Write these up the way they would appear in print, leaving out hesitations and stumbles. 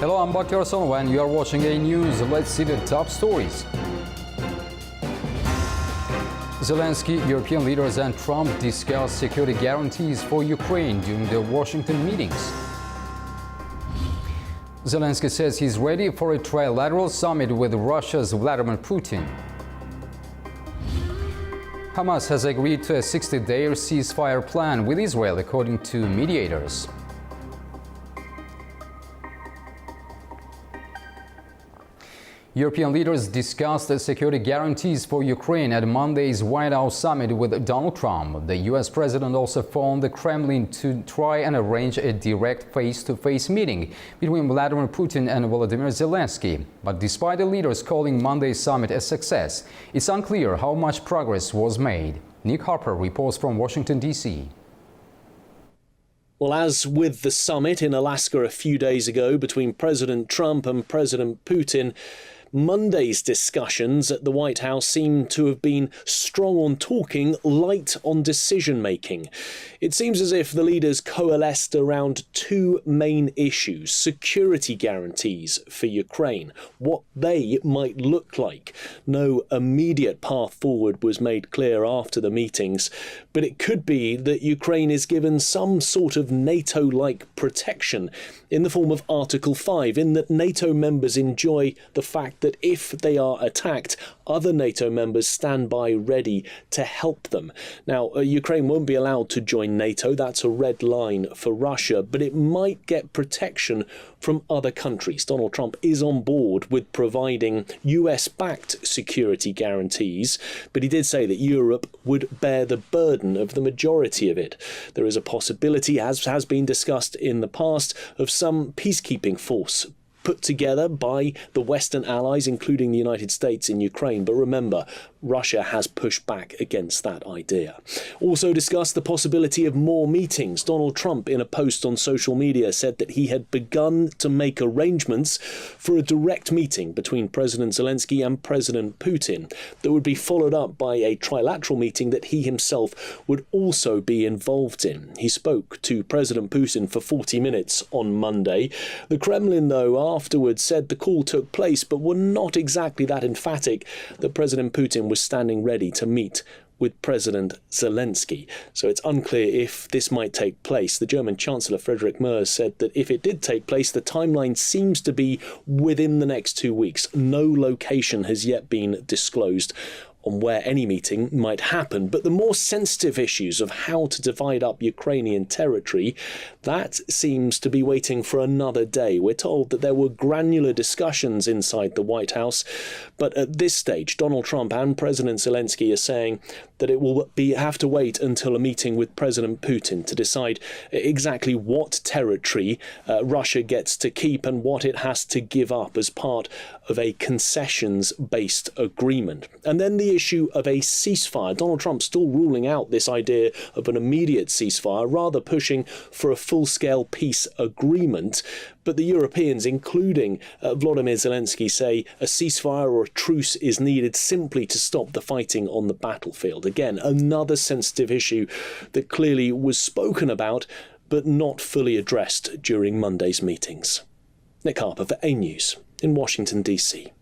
Hello, I'm Bakhtiar Sonova and you are watching ANewz. Let's see the top stories. Zelenskyy, European leaders and Trump discuss security guarantees for Ukraine during the Washington meetings. Zelenskyy says he's ready for a trilateral summit with Russia's Vladimir Putin. Hamas has agreed to a 60-day ceasefire plan with Israel, according to mediators. European leaders discussed the security guarantees for Ukraine at Monday's White House summit with Donald Trump. The U.S. president also phoned the Kremlin to try and arrange a direct face-to-face meeting between Vladimir Putin and Volodymyr Zelenskyy. But despite the leaders calling Monday's summit a success, it's unclear how much progress was made. Nick Harper reports from Washington, D.C. Well, as with the summit in Alaska a few days ago between President Trump and President Putin, Monday's discussions at the White House seem to have been strong on talking, light on decision-making. It seems as if the leaders coalesced around two main issues: security guarantees for Ukraine, what they might look like. No immediate path forward was made clear after the meetings, but it could be that Ukraine is given some sort of NATO-like protection in the form of Article 5, in that NATO members enjoy the fact that if they are attacked, other NATO members stand by ready to help them. Now, Ukraine won't be allowed to join NATO. That's a red line for Russia, but it might get protection from other countries. Donald Trump is on board with providing US-backed security guarantees, but he did say that Europe would bear the burden of the majority of it. There is a possibility, as has been discussed in the past, of some peacekeeping force put together by the Western allies, including the United States, in Ukraine. But remember, Russia has pushed back against that idea. Also discussed the possibility of more meetings. Donald Trump, in a post on social media, said that he had begun to make arrangements for a direct meeting between President Zelenskyy and President Putin that would be followed up by a trilateral meeting that he himself would also be involved in. He spoke to President Putin for 40 minutes on Monday. The Kremlin, though, afterwards said the call took place, but were not exactly that emphatic that President Putin was standing ready to meet with President Zelenskyy. So it's unclear if this might take place. The German Chancellor Friedrich Merz said that if it did take place, the timeline seems to be within the next 2 weeks. No location has yet been disclosed on where any meeting might happen. But the more sensitive issues of how to divide up Ukrainian territory, that seems to be waiting for another day. We're told that there were granular discussions inside the White House, but at this stage, Donald Trump and President Zelenskyy are saying that it will have to wait until a meeting with President Putin to decide exactly what territory Russia gets to keep and what it has to give up as part of a concessions-based agreement. And then the issue of a ceasefire. Donald Trump still ruling out this idea of an immediate ceasefire, rather pushing for a full-scale peace agreement. But the Europeans, including Volodymyr Zelenskyy, say a ceasefire or a truce is needed simply to stop the fighting on the battlefield. Again, another sensitive issue that clearly was spoken about, but not fully addressed during Monday's meetings. Nick Harper for ANewz in Washington, D.C.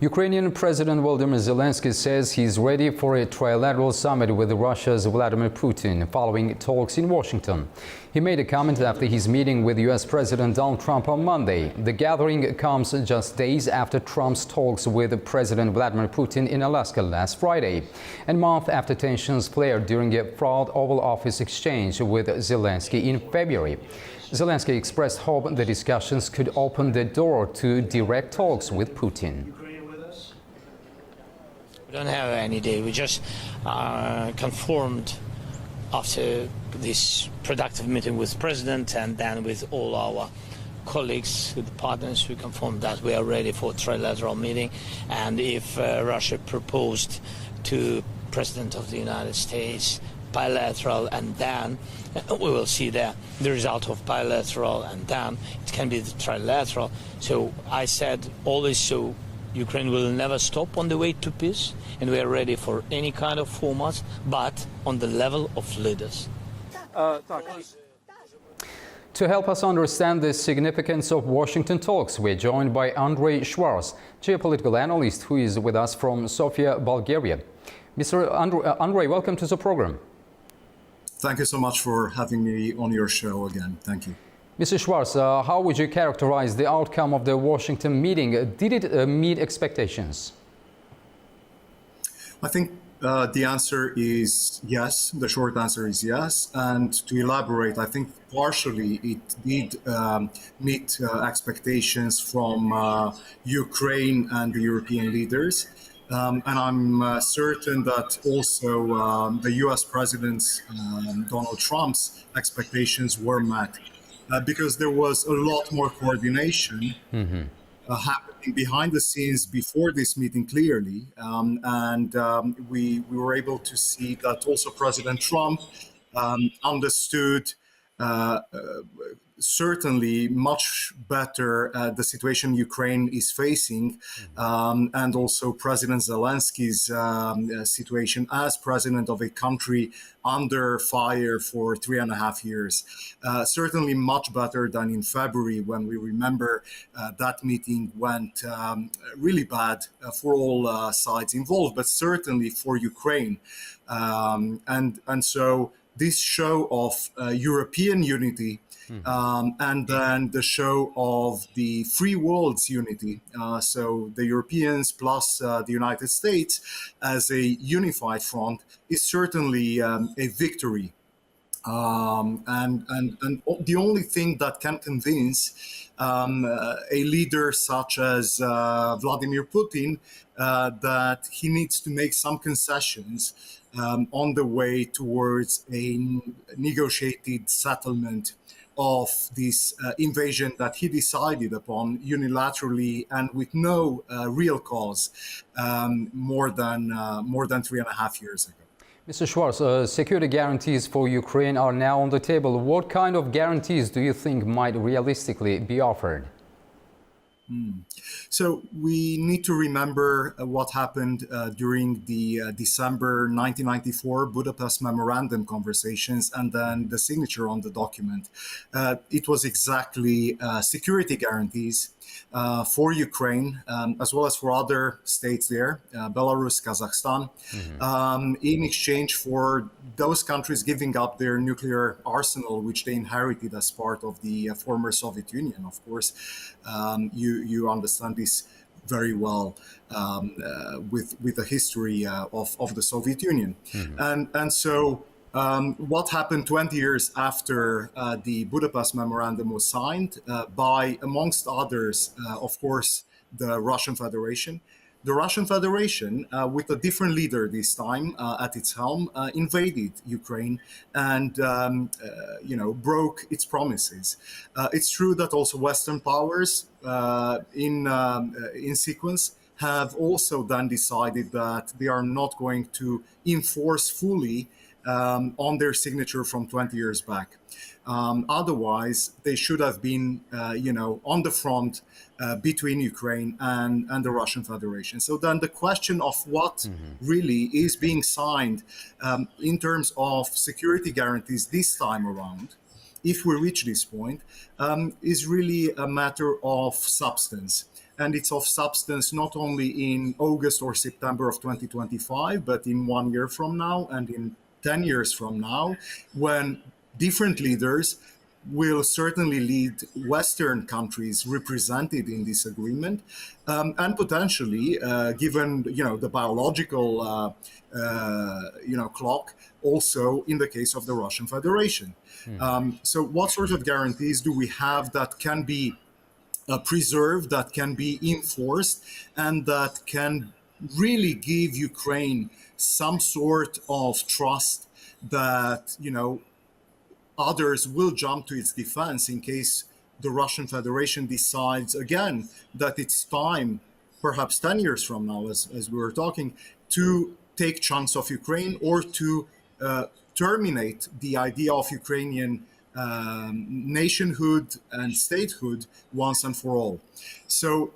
Ukrainian President Volodymyr Zelenskyy says he's ready for a trilateral summit with Russia's Vladimir Putin following talks in Washington. He made a comment after his meeting with U.S. President Donald Trump on Monday. The gathering comes just days after Trump's talks with President Vladimir Putin in Alaska last Friday, and a month after tensions flared during a fraught Oval Office exchange with Zelenskyy in February. Zelenskyy expressed hope the discussions could open the door to direct talks with Putin. We don't have any day. We just confirmed after this productive meeting with President and then with all our colleagues, with the partners, we confirmed that we are ready for a trilateral meeting. And if Russia proposed to President of the United States bilateral, and then we will see the result of bilateral, and then it can be the trilateral. So I said always, so Ukraine will never stop on the way to peace, and we are ready for any kind of formats, but on the level of leaders. To help us understand the significance of Washington talks, we're joined by Andrei Schwartz, geopolitical analyst who is with us from Sofia, Bulgaria. Mr. Andrei, welcome to the program. Thank you so much for having me on your show again. Thank you. Mr. Schwartz, how would you characterize the outcome of the Washington meeting? Did it meet expectations? I think the answer is yes. The short answer is yes. And to elaborate, I think partially it did meet expectations from Ukraine and the European leaders. And I'm certain that also the US President Donald Trump's expectations were met because there was a lot more coordination happening behind the scenes before this meeting clearly. We were able to see that also President Trump understood certainly much better the situation Ukraine is facing, and also President Zelensky's situation as president of a country under fire for 3.5 years. Certainly much better than in February, when we remember that meeting went really bad for all sides involved, but certainly for Ukraine. And so this show of European unity and then the show of the free world's unity, so the Europeans plus the United States as a unified front, is certainly a victory. And the only thing that can convince a leader such as Vladimir Putin that he needs to make some concessions on the way towards a negotiated settlement of this invasion that he decided upon unilaterally and with no real cause more than 3.5 years ago. Mr. Schwartz, security guarantees for Ukraine are now on the table. What kind of guarantees do you think might realistically be offered? So we need to remember what happened during the December 1994 Budapest Memorandum conversations and then the signature on the document. It was exactly security guarantees for Ukraine, as well as for other states there, Belarus, Kazakhstan, in exchange for those countries giving up their nuclear arsenal, which they inherited as part of the former Soviet Union. Of course, you understand this very well with the history of the Soviet Union. And so what happened 20 years after the Budapest Memorandum was signed by, amongst others, of course, the Russian Federation. The Russian Federation, with a different leader this time at its helm, invaded Ukraine and, broke its promises. It's true that also Western powers in sequence have also then decided that they are not going to enforce fully on their signature from 20 years back. Otherwise, they should have been, on the front between Ukraine and the Russian Federation. So then the question of what really is being signed in terms of security guarantees this time around, if we reach this point, is really a matter of substance. And it's of substance not only in August or September of 2025, but in 1 year from now and in 10 years from now, when different leaders will certainly lead Western countries represented in this agreement, and potentially, given the biological clock, also in the case of the Russian Federation. So, what sort of guarantees do we have that can be preserved, that can be enforced, and that can really give Ukraine some sort of trust that others will jump to its defense in case the Russian Federation decides again that it's time, perhaps 10 years from now, as we were talking, to take chunks of Ukraine or to terminate the idea of Ukrainian nationhood and statehood once and for all. So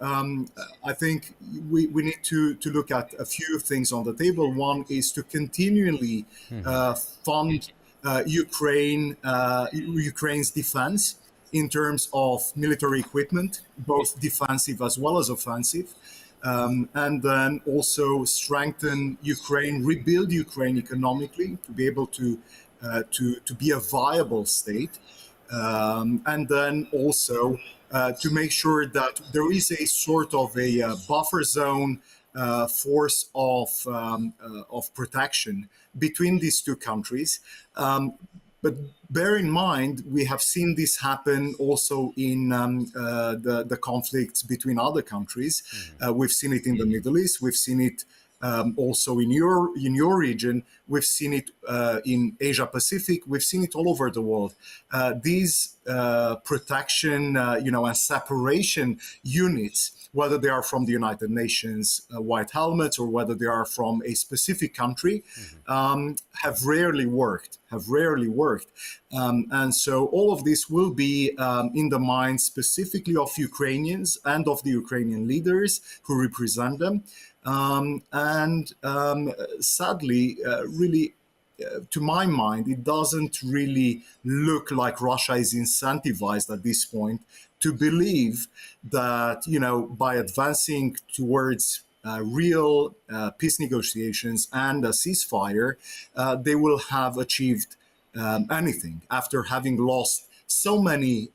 I think we need to look at a few things on the table. One is to continually fund Ukraine's defense in terms of military equipment, both defensive as well as offensive. And then also strengthen Ukraine, rebuild Ukraine economically to be able to be a viable state, and then also to make sure that there is a sort of a buffer zone force of protection between these two countries. But bear in mind, we have seen this happen also in the conflicts between other countries. We've seen it in the Middle East. We've seen it also in your region. We've seen it in Asia Pacific. We've seen it all over the world. These protection, and separation units, whether they are from the United Nations white helmets or whether they are from a specific country, have rarely worked. And so all of this will be in the minds specifically of Ukrainians and of the Ukrainian leaders who represent them. Sadly, really, to my mind, it doesn't really look like Russia is incentivized at this point to believe that, by advancing towards real peace negotiations and a ceasefire, they will have achieved anything after having lost so many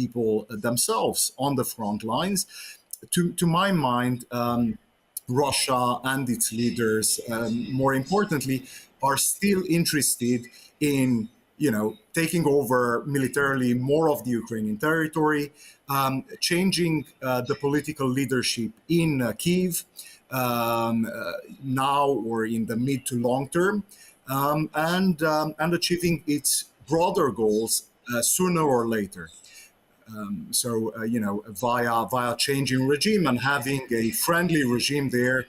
people themselves on the front lines. To my mind, Russia and its leaders, more importantly, are still interested in, taking over militarily more of the Ukrainian territory, changing the political leadership in Kyiv now or in the mid to long term, and achieving its broader goals sooner or later. Via changing regime and having a friendly regime there,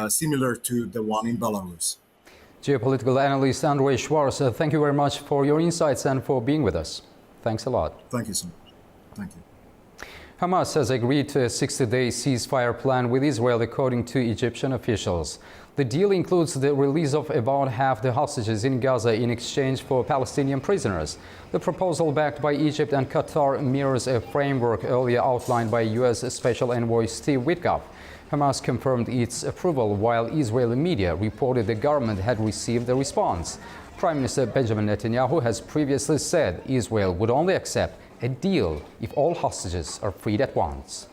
similar to the one in Belarus. Geopolitical analyst Andrei Schwartz, thank you very much for your insights and for being with us. Thanks a lot. Thank you so much. Thank you. Hamas has agreed to a 60-day ceasefire plan with Israel, according to Egyptian officials. The deal includes the release of about half the hostages in Gaza in exchange for Palestinian prisoners. The proposal, backed by Egypt and Qatar, mirrors a framework earlier outlined by U.S. Special Envoy Steve Witkoff. Hamas confirmed its approval, while Israeli media reported the government had received a response. Prime Minister Benjamin Netanyahu has previously said Israel would only accept a deal if all hostages are freed at once.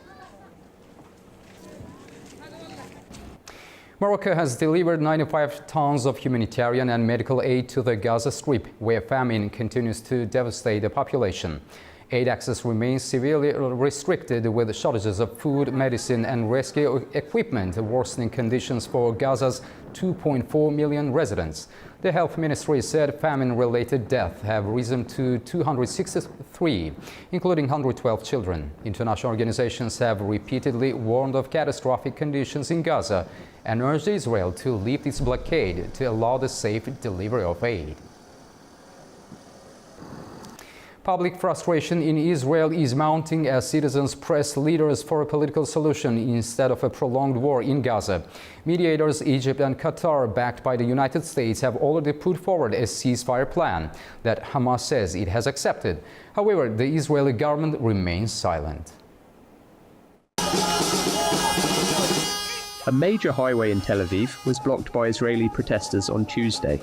Morocco has delivered 95 tons of humanitarian and medical aid to the Gaza Strip, where famine continues to devastate the population. Aid access remains severely restricted, with shortages of food, medicine and rescue equipment worsening conditions for Gaza's 2.4 million residents. The health ministry said famine-related deaths have risen to 263, including 112 children. International organizations have repeatedly warned of catastrophic conditions in Gaza and urged Israel to lift its blockade to allow the safe delivery of aid. Public frustration in Israel is mounting as citizens press leaders for a political solution instead of a prolonged war in Gaza. Mediators Egypt and Qatar, backed by the United States, have already put forward a ceasefire plan that Hamas says it has accepted. However, the Israeli government remains silent. A major highway in Tel Aviv was blocked by Israeli protesters on Tuesday.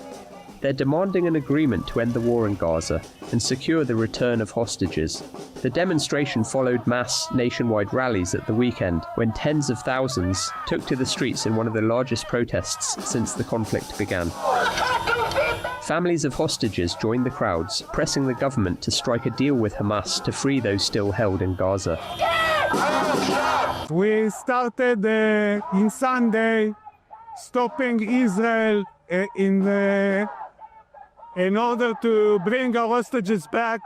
They're demanding an agreement to end the war in Gaza and secure the return of hostages. The demonstration followed mass nationwide rallies at the weekend, when tens of thousands took to the streets in one of the largest protests since the conflict began. Families of hostages joined the crowds, pressing the government to strike a deal with Hamas to free those still held in Gaza. We started in Sunday stopping Israel in order to bring our hostages back.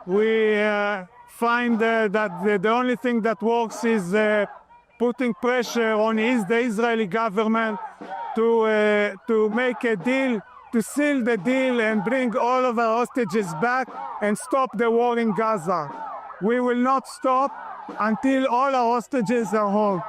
We find that the only thing that works is putting pressure on the Israeli government to make a deal, to seal the deal and bring all of our hostages back and stop the war in Gaza. We will not stop until all our hostages are home.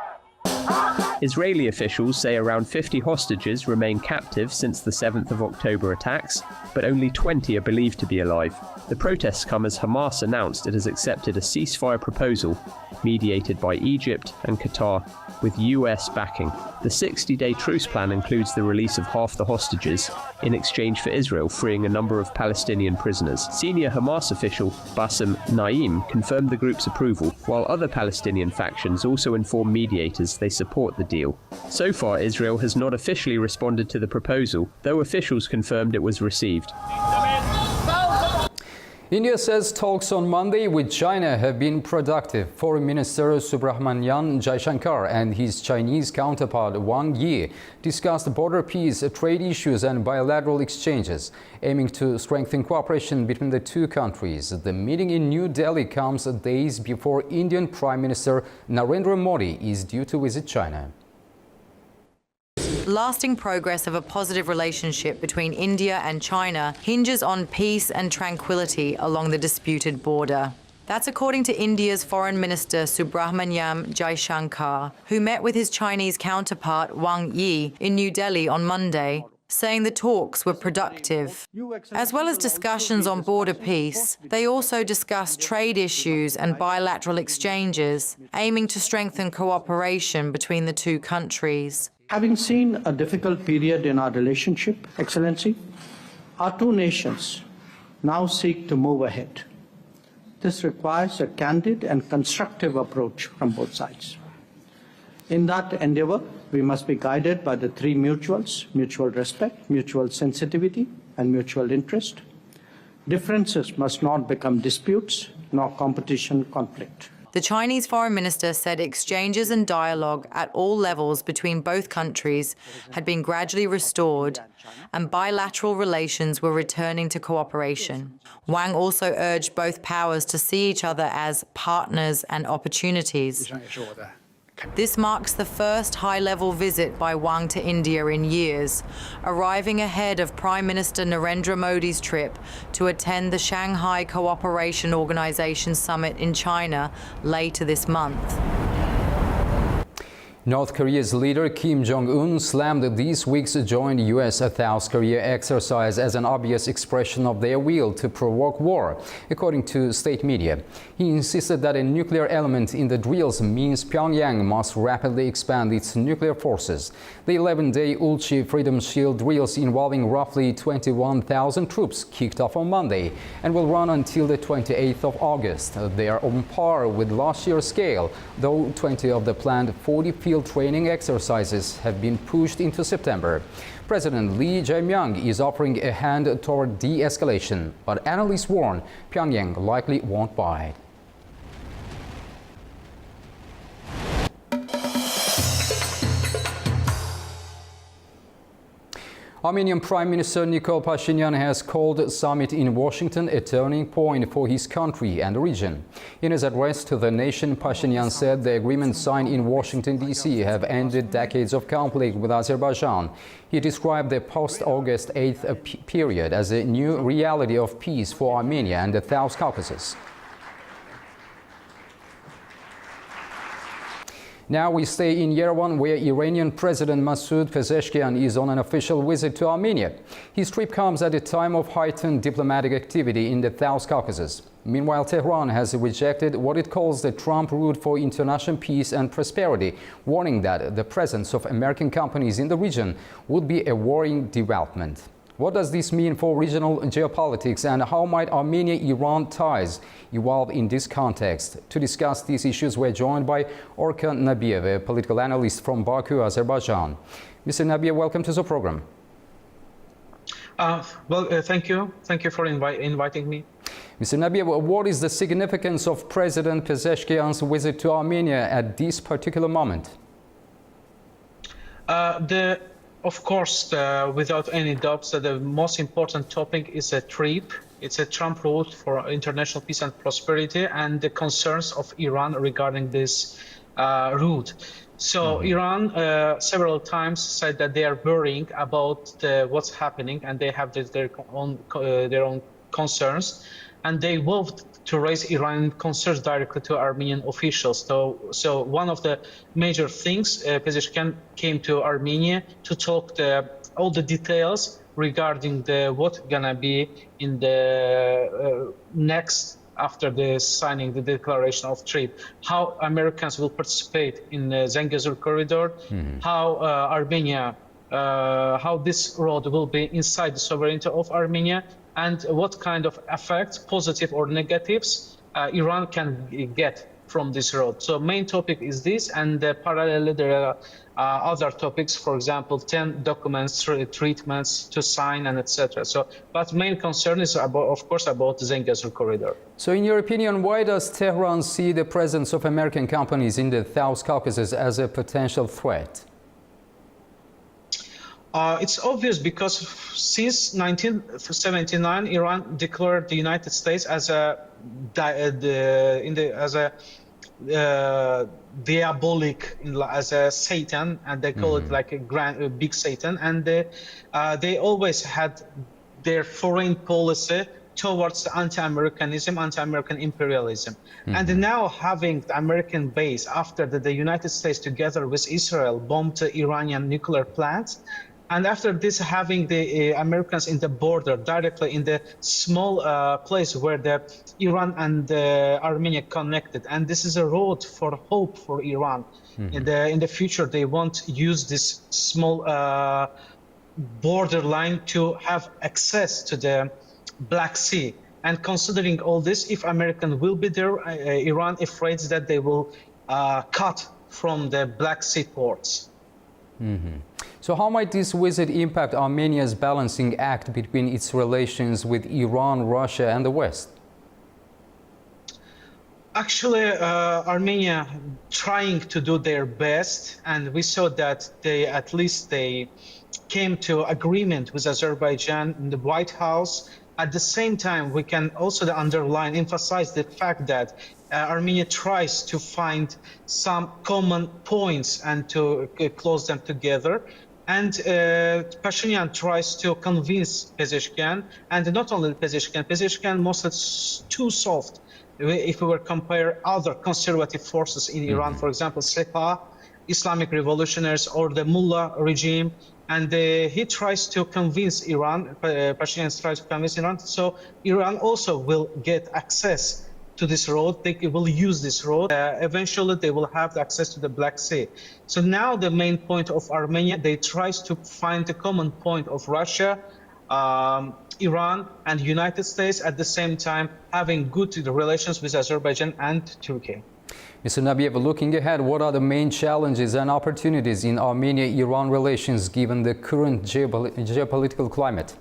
Israeli officials say around 50 hostages remain captive since the 7th of October attacks, but only 20 are believed to be alive. The protests come as Hamas announced it has accepted a ceasefire proposal mediated by Egypt and Qatar with US backing. The 60-day truce plan includes the release of half the hostages in exchange for Israel freeing a number of Palestinian prisoners. Senior Hamas official Bassem Naim confirmed the group's approval, while other Palestinian factions also informed mediators they support the deal. So far, Israel has not officially responded to the proposal, though officials confirmed it was received. India says talks on Monday with China have been productive. Foreign Minister Subrahmanyam Jaishankar and his Chinese counterpart Wang Yi discussed border peace, trade issues and bilateral exchanges, aiming to strengthen cooperation between the two countries. The meeting in New Delhi comes days before Indian Prime Minister Narendra Modi is due to visit China. Lasting progress of a positive relationship between India and China hinges on peace and tranquility along the disputed border. That's according to India's Foreign Minister Subrahmanyam Jaishankar, who met with his Chinese counterpart Wang Yi in New Delhi on Monday, saying the talks were productive. As well as discussions on border peace, they also discussed trade issues and bilateral exchanges, aiming to strengthen cooperation between the two countries. Having seen a difficult period in our relationship, Excellency, our two nations now seek to move ahead. This requires a candid and constructive approach from both sides. In that endeavor, we must be guided by the three mutuals: mutual respect, mutual sensitivity, and mutual interest. Differences must not become disputes, nor competition conflict. The Chinese foreign minister said exchanges and dialogue at all levels between both countries had been gradually restored and bilateral relations were returning to cooperation. Wang also urged both powers to see each other as partners and opportunities. This marks the first high-level visit by Wang to India in years, arriving ahead of Prime Minister Narendra Modi's trip to attend the Shanghai Cooperation Organization Summit in China later this month. North Korea's leader Kim Jong-un slammed this week's joint U.S.-South Korea exercise as an obvious expression of their will to provoke war, according to state media. He insisted that a nuclear element in the drills means Pyongyang must rapidly expand its nuclear forces. The 11-day Ulchi Freedom Shield drills involving roughly 21,000 troops kicked off on Monday and will run until the 28th of August. They are on par with last year's scale, though 20 of the planned 40 field training exercises have been pushed into September. President Lee Jae-myung is offering a hand toward de-escalation, but analysts warn Pyongyang likely won't bite. Armenian Prime Minister Nikol Pashinyan has called the summit in Washington a turning point for his country and the region. In his address to the nation, Pashinyan said the agreements signed in Washington, D.C. have ended decades of conflict with Azerbaijan. He described the post-August 8th period as a new reality of peace for Armenia and the South Caucasus. Now we stay in Yerevan, where Iranian President Masoud Pezeshkian is on an official visit to Armenia. His trip comes at a time of heightened diplomatic activity in the South Caucasus. Meanwhile, Tehran has rejected what it calls the Trump route for international peace and prosperity, warning that the presence of American companies in the region would be a worrying development. What does this mean for regional geopolitics, and how might Armenia-Iran ties evolve in this context? To discuss these issues, we're joined by Orkan Nabiev, a political analyst from Baku, Azerbaijan. Mr. Nabiev, welcome to the program. Thank you. Thank you for inviting me. Mr. Nabiev, what is the significance of President Pezeshkian's visit to Armenia at this particular moment? Of course, without any doubt, the most important topic is a trip. It's a Trump route for international peace and prosperity, and the concerns of Iran regarding this route. So Iran several times said that they are worrying about what's happening, and they have their own concerns. and they vowed to raise Iranian concerns directly to Armenian officials. So one of the major things, Pezeshkian came to Armenia to talk all the details regarding what's gonna be in the next after the signing the declaration of trade, how Americans will participate in the Zengezur corridor, how Armenia, how this road will be inside the sovereignty of Armenia, and what kind of effects, positive or negatives, Iran can get from this road. So main topic is this, and parallelly there are other topics, for example, 10 documents, treatments to sign, and etc. So, but main concern is about, of course, about the Zengezur corridor. So in your opinion, why does Tehran see the presence of American companies in the South Caucasus as a potential threat? It's obvious because since 1979, Iran declared the United States as a diabolic, as a Satan, and they call it like a big Satan, and they always had their foreign policy towards anti-Americanism, anti-American imperialism. And now having the American base after the United States together with Israel bombed the Iranian nuclear plants, and after this, having the Americans in the border, directly in the small place where the Iran and Armenia connected, and this is a road for hope for Iran. In the future, they won't use this small borderline to have access to the Black Sea. And considering all this, if American will be there, Iran afraid that they will cut from the Black Sea ports. So how might this visit impact Armenia's balancing act between its relations with Iran, Russia, and the West? Actually, Armenia trying to do their best, and we saw that at least they came to agreement with Azerbaijan in the White House. At the same time, we can also emphasize the fact that Armenia tries to find some common points and to close them together. And Pashinyan tries to convince Pezeshkian, and not only Pezeshkian mostly too soft. If we were compare other conservative forces in Iran, for example, Sepah, Islamic revolutionaries, or the Mullah regime, and he tries to convince Iran, Pashinyan tries to convince Iran, so Iran also will get access to this road. They will use this road. Eventually, they will have access to the Black Sea. So now the main point of Armenia, they tries to find the common point of Russia, Iran, and United States, at the same time having good relations with Azerbaijan and Turkey. Mr. Nabiev, looking ahead, what are the main challenges and opportunities in Armenia-Iran relations given the current geopolitical climate?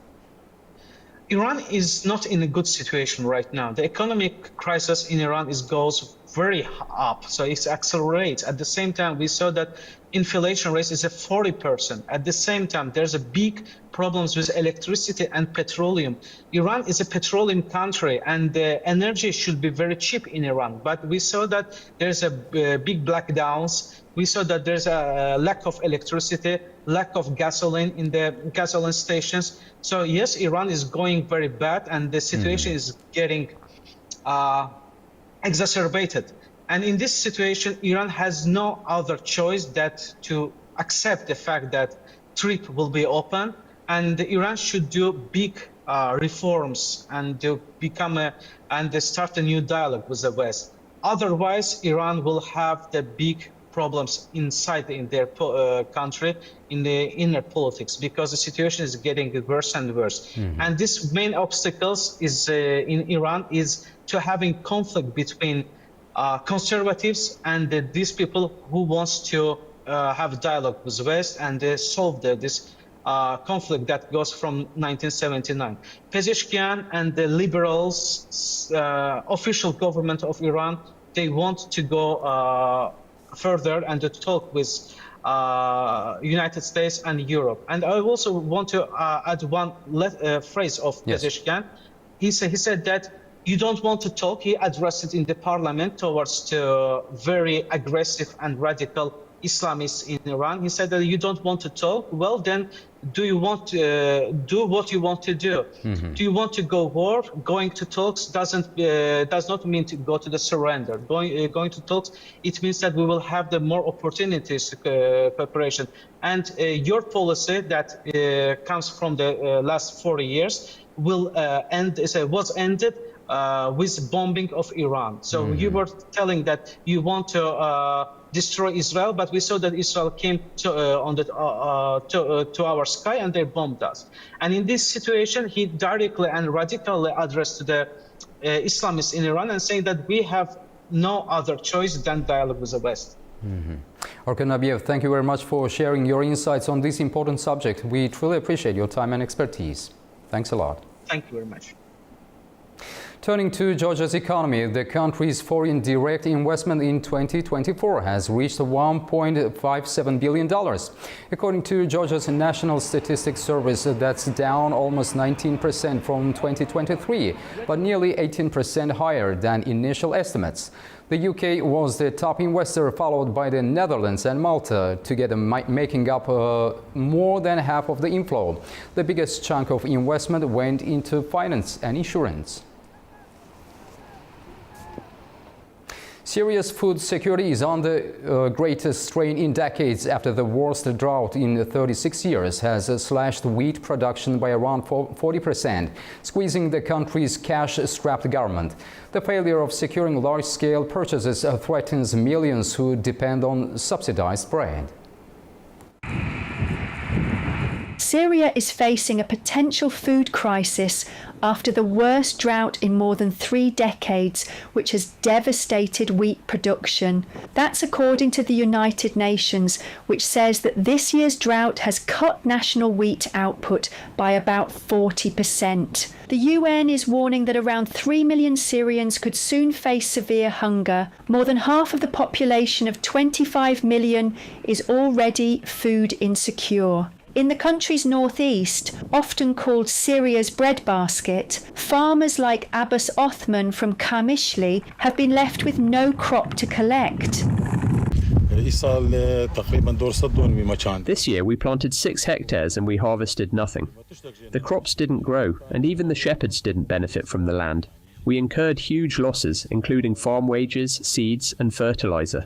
Iran is not in a good situation right now. The economic crisis in Iran goes very up, so it accelerates. At the same time, we saw that inflation rate is at 40%. At the same time, there's a big problems with electricity and petroleum. Iran is a petroleum country, and the energy should be very cheap in Iran. But we saw that there's a big blackdowns. We saw that there's a lack of electricity, lack of gasoline in the gasoline stations. So yes, Iran is going very bad, and the situation is getting exacerbated. And in this situation, Iran has no other choice than to accept the fact that trade will be open, and Iran should do big reforms and to start a new dialogue with the West. Otherwise, Iran will have the big problems inside in their country, in the inner politics, because the situation is getting worse and worse. And this main obstacles is in Iran is to having conflict between conservatives and these people who wants to have dialogue with the West and solve this conflict that goes from 1979. Pezeshkian and the liberals, official government of Iran, they want to go further and to talk with United States and Europe. And I also want to add one phrase of Pezeshkian. He said that you don't want to talk. He addressed it in the parliament towards the very aggressive and radical Islamists in Iran. He said that you don't want to talk. Well, then do you want to do what you want to do? Do you want to go war? Going to talks does not mean to go to the surrender. Going to talks, it means that we will have the more opportunities preparation. And your policy that comes from the last 40 years will was ended with bombing of Iran. So you were telling that you want to destroy Israel, but we saw that Israel came to our sky and they bombed us. And in this situation, he directly and radically addressed to the Islamists in Iran and saying that we have no other choice than dialogue with the West. Orkan Nabiev, thank you very much for sharing your insights on this important subject. We truly appreciate your time and expertise. Thanks a lot. Thank you very much. Turning to Georgia's economy, the country's foreign direct investment in 2024 has reached $1.57 billion. According to Georgia's National Statistics Service, that's down almost 19% from 2023, but nearly 18% higher than initial estimates. The UK was the top investor, followed by the Netherlands and Malta, together making up more than half of the inflow. The biggest chunk of investment went into finance and insurance. Syria's food security is under greatest strain in decades after the worst drought in 36 years has slashed wheat production by around 40%, squeezing the country's cash-strapped government. The failure of securing large-scale purchases threatens millions who depend on subsidized bread. Syria is facing a potential food crisis after the worst drought in more than 3 decades, which has devastated wheat production. That's according to the United Nations, which says that this year's drought has cut national wheat output by about 40%. The UN is warning that around 3 million Syrians could soon face severe hunger. More than half of the population of 25 million is already food insecure. In the country's northeast, often called Syria's breadbasket, farmers like Abbas Othman from Kamishli have been left with no crop to collect. This year we planted 6 hectares and we harvested nothing. The crops didn't grow, and even the shepherds didn't benefit from the land. We incurred huge losses, including farm wages, seeds and fertilizer.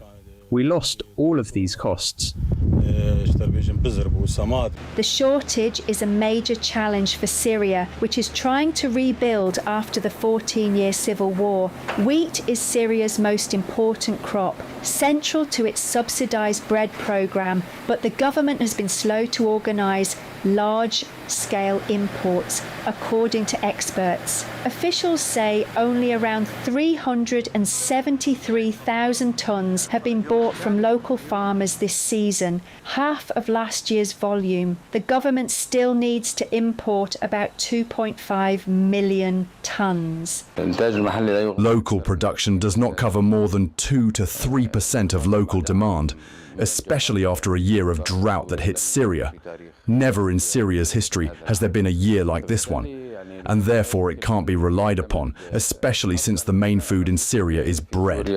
We lost all of these costs. The shortage is a major challenge for Syria, which is trying to rebuild after the 14-year civil war. Wheat is Syria's most important crop, central to its subsidized bread program, but the government has been slow to organize large-scale imports, according to experts. Officials say only around 373,000 tons have been bought from local farmers this season, half of last year's volume. The government still needs to import about 2.5 million tons. Local production does not cover more than 2 to 3% of local demand, especially after a year of drought that hit Syria. Never in Syria's history has there been a year like this one, and therefore it can't be relied upon, especially since the main food in Syria is bread.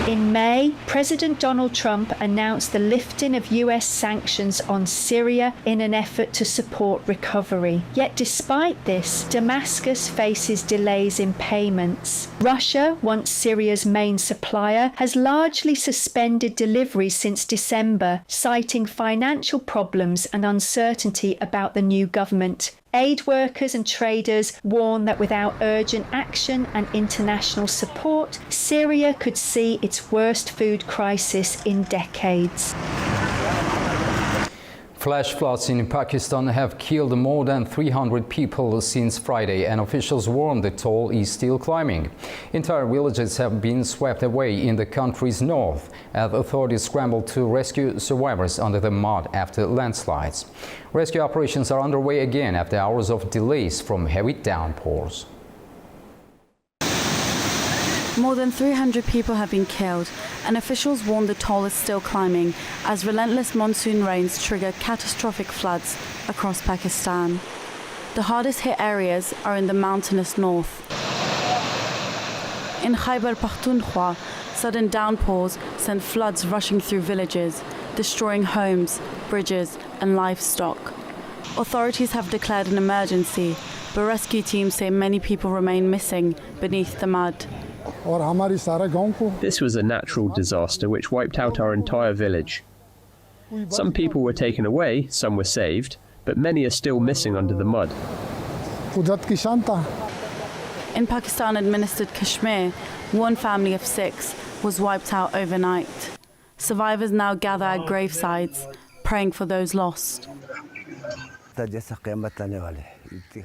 In May, President Donald Trump announced the lifting of US sanctions on Syria in an effort to support recovery. Yet despite this, Damascus faces delays in payments. Russia, once Syria's main supplier, has largely suspended deliveries since December, citing financial problems and uncertainty about the new government. Aid workers and traders warn that without urgent action and international support, Syria could see its worst food crisis in decades. Flash floods in Pakistan have killed more than 300 people since Friday, and officials warn the toll is still climbing. Entire villages have been swept away in the country's north as authorities scramble to rescue survivors under the mud after landslides. Rescue operations are underway again after hours of delays from heavy downpours. More than 300 people have been killed, and officials warn the toll is still climbing as relentless monsoon rains trigger catastrophic floods across Pakistan. The hardest hit areas are in the mountainous north. In Khyber Pakhtunkhwa, sudden downpours sent floods rushing through villages, destroying homes, bridges and livestock. Authorities have declared an emergency, but rescue teams say many people remain missing beneath the mud. This was a natural disaster which wiped out our entire village. Some people were taken away, some were saved, but many are still missing under the mud. In Pakistan-administered Kashmir, one family of 6 was wiped out overnight. Survivors now gather at gravesides, praying for those lost.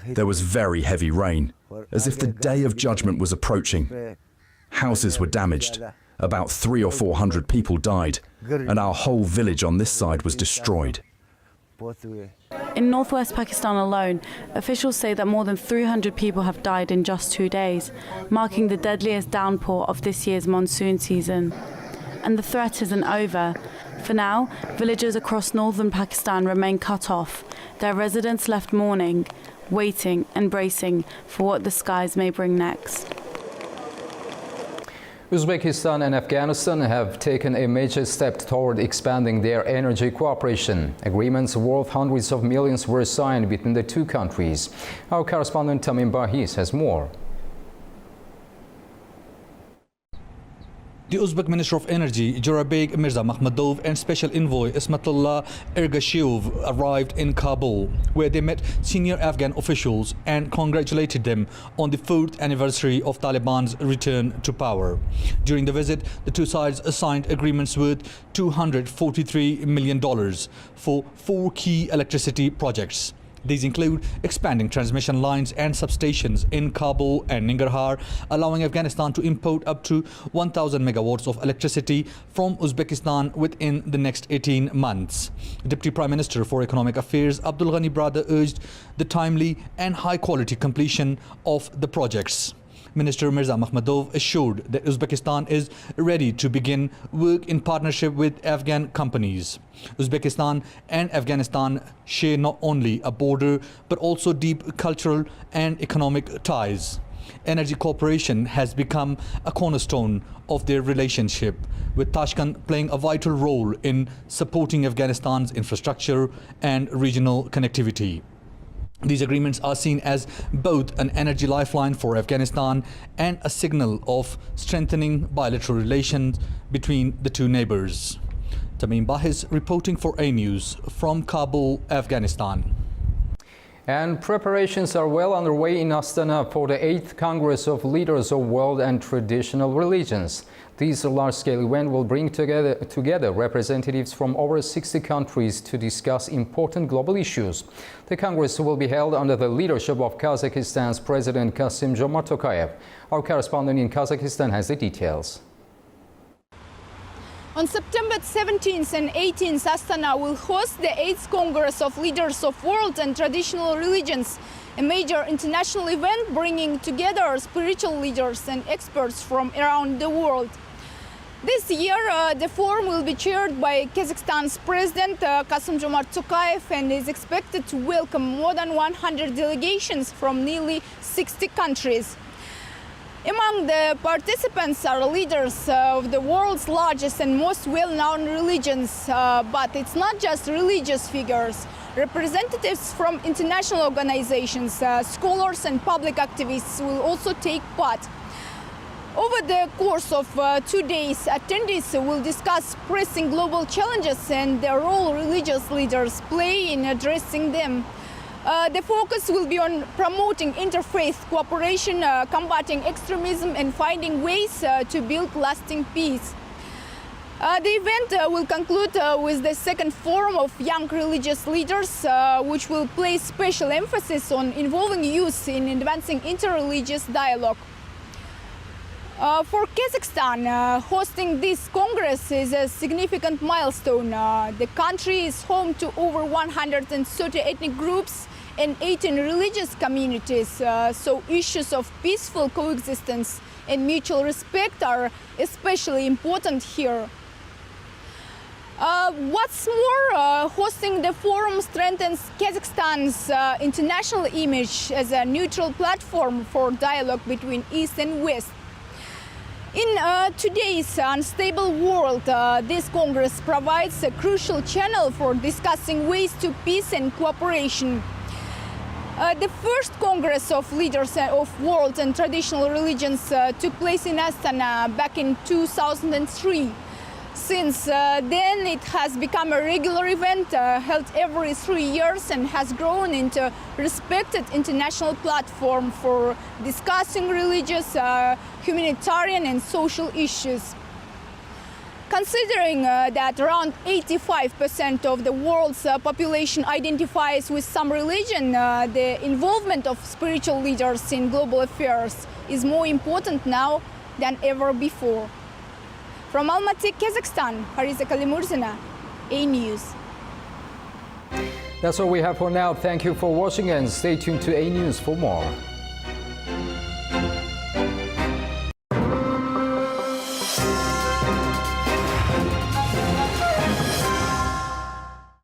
There was very heavy rain, as if the day of judgment was approaching. Houses were damaged, about 300 or 400 people died, and our whole village on this side was destroyed. In northwest Pakistan alone, officials say that more than 300 people have died in just 2 days, marking the deadliest downpour of this year's monsoon season. And the threat isn't over. For now, villages across northern Pakistan remain cut off, their residents left mourning, waiting and bracing for what the skies may bring next. Uzbekistan and Afghanistan have taken a major step toward expanding their energy cooperation. Agreements worth hundreds of millions were signed between the two countries. Our correspondent Tamim Bahis has more. The Uzbek Minister of Energy, Jorabek Mirza Makhmadov, and Special Envoy Ismatullah Ergashev arrived in Kabul, where they met senior Afghan officials and congratulated them on the 4th anniversary of Taliban's return to power. During the visit, the two sides signed agreements worth $243 million for 4 key electricity projects. These include expanding transmission lines and substations in Kabul and Nangarhar, allowing Afghanistan to import up to 1,000 megawatts of electricity from Uzbekistan within the next 18 months. Deputy Prime Minister for Economic Affairs Abdul Ghani Brada urged the timely and high-quality completion of the projects. Minister Mirza Makhmadov assured that Uzbekistan is ready to begin work in partnership with Afghan companies. Uzbekistan and Afghanistan share not only a border but also deep cultural and economic ties. Energy cooperation has become a cornerstone of their relationship, with Tashkent playing a vital role in supporting Afghanistan's infrastructure and regional connectivity. These agreements are seen as both an energy lifeline for Afghanistan and a signal of strengthening bilateral relations between the two neighbors. Tamim Bahis reporting for ANewz from Kabul, Afghanistan. And preparations are well underway in Astana for the 8th Congress of Leaders of World and Traditional Religions. This large-scale event will bring together representatives from over 60 countries to discuss important global issues. The Congress will be held under the leadership of Kazakhstan's President Kassym-Jomart Tokayev. Our correspondent in Kazakhstan has the details. On September 17th and 18th, Astana will host the 8th Congress of Leaders of World and Traditional Religions, a major international event bringing together spiritual leaders and experts from around the world. This year, the forum will be chaired by Kazakhstan's President Kassym-Jomart Tokayev and is expected to welcome more than 100 delegations from nearly 60 countries. Among the participants are leaders of the world's largest and most well-known religions, but it's not just religious figures. Representatives from international organizations, scholars and public activists will also take part. Over the course of 2 days, attendees will discuss pressing global challenges and the role religious leaders play in addressing them. The focus will be on promoting interfaith cooperation, combating extremism and finding ways to build lasting peace. The event will conclude with the second forum of young religious leaders, which will place special emphasis on involving youth in advancing interreligious dialogue. For Kazakhstan, hosting this Congress is a significant milestone. The country is home to over 130 ethnic groups and 18 religious communities, so issues of peaceful coexistence and mutual respect are especially important here. What's more, hosting the forum strengthens Kazakhstan's international image as a neutral platform for dialogue between East and West. In today's unstable world, this Congress provides a crucial channel for discussing ways to peace and cooperation. The first Congress of Leaders of World and Traditional Religions took place in Astana back in 2003. Since then, it has become a regular event held every 3 years and has grown into a respected international platform for discussing religious, humanitarian and social issues. Considering that around 85% of the world's population identifies with some religion, the involvement of spiritual leaders in global affairs is more important now than ever before. From Almaty, Kazakhstan, Fariza Kalimurzina, ANewz. That's all we have for now. Thank you for watching and stay tuned to ANewz for more.